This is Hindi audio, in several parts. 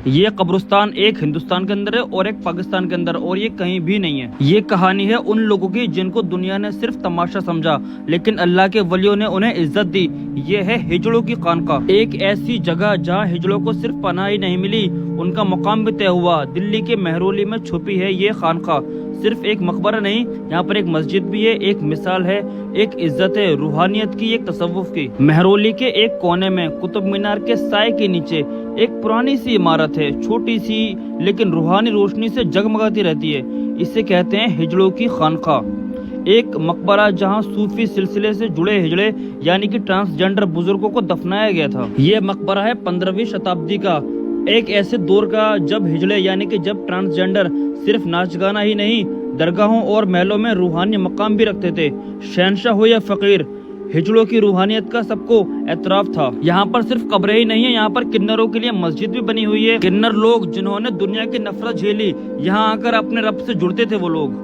ये कब्रिस्तान एक हिंदुस्तान के अंदर है और एक पाकिस्तान के अंदर, और ये कहीं भी नहीं है। ये कहानी है उन लोगों की जिनको दुनिया ने सिर्फ तमाशा समझा, लेकिन अल्लाह के वलियों ने उन्हें इज्जत दी। ये है हिजड़ों की खानकाह, एक ऐसी जगह जहाँ हिजड़ों को सिर्फ पनाह ही नहीं मिली, उनका मुकाम भी तय हुआ। दिल्ली के मेहरौली में छुपी है ये खानकाह। सिर्फ एक मकबरा नहीं, यहाँ पर एक मस्जिद भी है, एक मिसाल है, एक इज्जत है रूहानियत की, एक तसव्वुफ की। मेहरौली के एक कोने में कुतुब मीनार के साए के नीचे एक पुरानी सी इमारत है, छोटी सी लेकिन रूहानी रोशनी से जगमगाती रहती है। इसे कहते हैं हिजड़ों की खानकाह। एक मकबरा जहां सूफी सिलसिले से जुड़े हिजड़े यानी कि ट्रांसजेंडर बुजुर्गों को दफनाया गया था। ये मकबरा है 15वीं शताब्दी का, एक ऐसे दौर का जब हिजड़े यानी कि जब ट्रांसजेंडर सिर्फ नाच गाना ही नहीं, दरगाहों और महलों में रूहानी मकाम भी रखते थे। शहंशाह हो या फकीर, हिजड़ों की रूहानियत का सबको एतराफ था। यहाँ पर सिर्फ कब्रें ही नहीं है, यहाँ पर किन्नरों के लिए मस्जिद भी बनी हुई है। किन्नर लोग जिन्होंने दुनिया की नफरत झेली, यहाँ आकर अपने रब से जुड़ते थे वो लोग।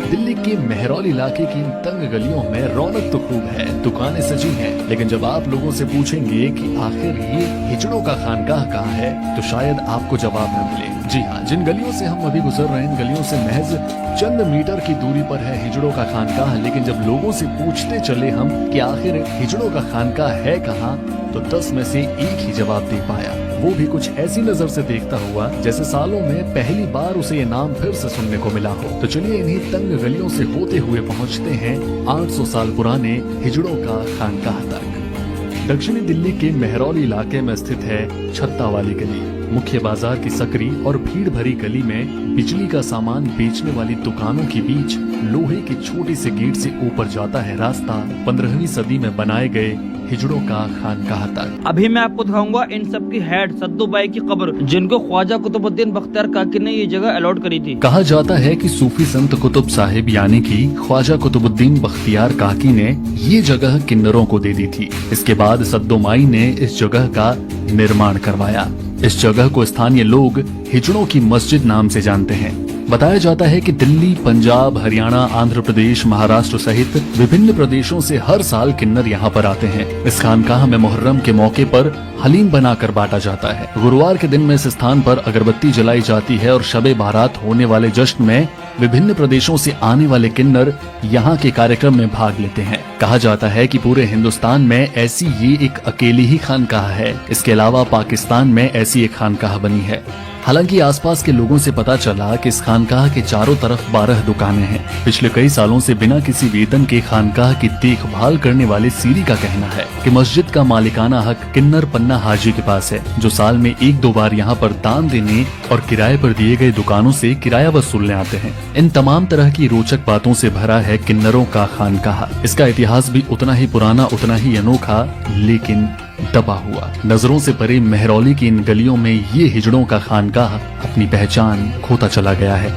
दिल्ली के मेहरौली इलाके की इन तंग गलियों में रौनक तो खूब है, दुकानें सजी हैं, लेकिन जब आप लोगों से पूछेंगे कि आखिर ये हिजड़ों का खानकाह कहाँ है, तो शायद आपको जवाब न मिले। जी हाँ, जिन गलियों से हम अभी गुजर रहे हैं, इन गलियों से महज चंद मीटर की दूरी पर है हिजड़ों का खानकाह। लेकिन जब लोगों से पूछते चले हम कि आखिर हिजड़ों का खानकाह है कहाँ, तो 10 में से एक ही जवाब दे पाया, वो भी कुछ ऐसी नजर से देखता हुआ जैसे सालों में पहली बार उसे ये नाम फिर से सुनने को मिला हो। तो चलिए इन्हीं तंग गलियों से होते हुए पहुंचते हैं 800 साल पुराने हिजड़ों का खानकाह तक। दक्षिणी दिल्ली के मेहरौली इलाके में स्थित है छत्ता वाली गली। मुख्य बाजार की सकरी और भीड़ भरी गली में बिजली का सामान बेचने वाली दुकानों के बीच लोहे की छोटी सी गेट से ऊपर जाता है रास्ता 15वीं सदी में बनाए गए हिजड़ों का खानकाह तक। अभी मैं आपको दिखाऊंगा इन सब की हेड सद्दूबाई की कब्र, जिनको ख्वाजा कुतुबुद्दीन बख्तियार काकी ने ये जगह अलॉट करी थी। कहा जाता है कि सूफी संत कुतुब साहिब यानी कि ख्वाजा कुतुबुद्दीन बख्तियार काकी ने ये जगह किन्नरों को दे दी थी। इसके बाद सद्दूमाई ने इस जगह का निर्माण करवाया। इस जगह को स्थानीय लोग हिजड़ों की मस्जिद नाम से जानते हैं। बताया जाता है कि दिल्ली, पंजाब, हरियाणा, आंध्र प्रदेश, महाराष्ट्र सहित विभिन्न प्रदेशों से हर साल किन्नर यहाँ पर आते हैं। इस खानकाह में मुहर्रम के मौके पर हलीम बनाकर बांटा जाता है। गुरुवार के दिन में इस स्थान पर अगरबत्ती जलाई जाती है और शबे बारात होने वाले जश्न में विभिन्न प्रदेशों से आने वाले किन्नर यहाँ के कार्यक्रम में भाग लेते हैं। कहा जाता है कि पूरे हिंदुस्तान में ऐसी ये एक अकेली ही खानकाह है। इसके अलावा पाकिस्तान में ऐसी एक खानकाह बनी है। हालांकि आसपास के लोगों से पता चला कि इस खानकाह के चारों तरफ 12 दुकानें हैं। पिछले कई सालों से बिना किसी वेतन के खानकाह की देखभाल करने वाले सीरी का कहना है कि मस्जिद का मालिकाना हक किन्नर पन्ना हाजी के पास है, जो साल में 1-2 बार यहाँ पर दान देने और किराए पर दिए गए दुकानों से किराया वसूलने आते हैं। इन तमाम तरह की रोचक बातों से भरा है किन्नरों का खानकाह। इसका इतिहास भी उतना ही पुराना, उतना ही अनोखा, लेकिन दबा हुआ। नजरों से परे मेहरौली की इन गलियों में ये हिजड़ों का खानकाह अपनी पहचान खोता चला गया है।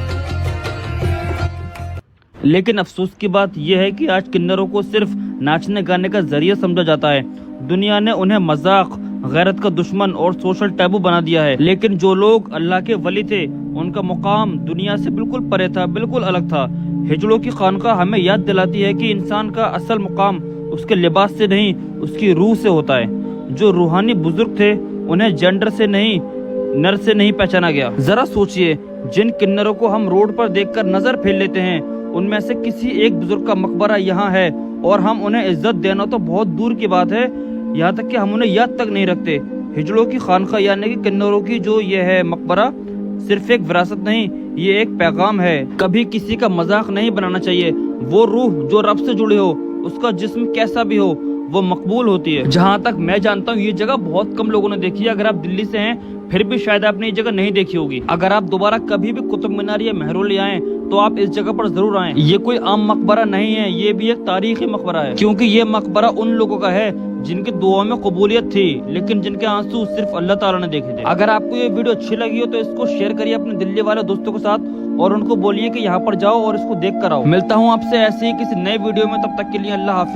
लेकिन अफसोस की बात यह है कि आज किन्नरों को सिर्फ नाचने गाने का जरिया समझा जाता है। दुनिया ने उन्हें मजाक, गैरत का दुश्मन और सोशल टैबू बना दिया है। लेकिन जो लोग अल्लाह के वली थे, उनका मुकाम दुनिया से बिल्कुल परे था, बिल्कुल अलग था। हिजड़ों की खानकाह हमें याद दिलाती है कि इंसान का असल मुकाम उसके लिबास से नहीं, उसकी रूह से होता है। जो रूहानी बुजुर्ग थे, उन्हें जेंडर से नहीं, नर से नहीं पहचाना गया। जरा सोचिए, जिन किन्नरों को हम रोड पर देखकर नजर फेर लेते हैं, उनमें से किसी एक बुजुर्ग का मकबरा यहाँ है और हम उन्हें इज्जत देना तो बहुत दूर की बात है, यहाँ तक कि हम उन्हें याद तक नहीं रखते। हिजड़ों की खानकाह यानी कि किन्नरों की जो ये है मकबरा, सिर्फ एक विरासत नहीं, ये एक पैगाम है। कभी किसी का मजाक नहीं बनाना चाहिए। वो रूह जो रब से जुड़े हो, उसका जिस्म कैसा भी हो, वो मकबूल होती है। जहाँ तक मैं जानता हूँ, ये जगह बहुत कम लोगों ने देखी है। अगर आप दिल्ली से हैं, फिर भी शायद आपने ये जगह नहीं देखी होगी। अगर आप दोबारा कभी भी कुतुब मीनार या मेहरौली आएं, तो आप इस जगह पर जरूर आएं। ये कोई आम मकबरा नहीं है, ये भी एक तारीखी मकबरा है, क्योंकि ये मकबरा उन लोगों का है जिनकी दुआ में कबूलियत थी, लेकिन जिनके आंसू सिर्फ अल्लाह ताला ने देखे थे। अगर आपको ये वीडियो अच्छी लगी हो तो इसको शेयर करिए अपने दिल्ली वाले दोस्तों के साथ और उनको बोलिए कि यहाँ पर जाओ और इसको देख कर आओ। मिलता हूँ आपसे ऐसे ही किसी नए वीडियो में, तब तक के लिए अल्लाह हाफिज।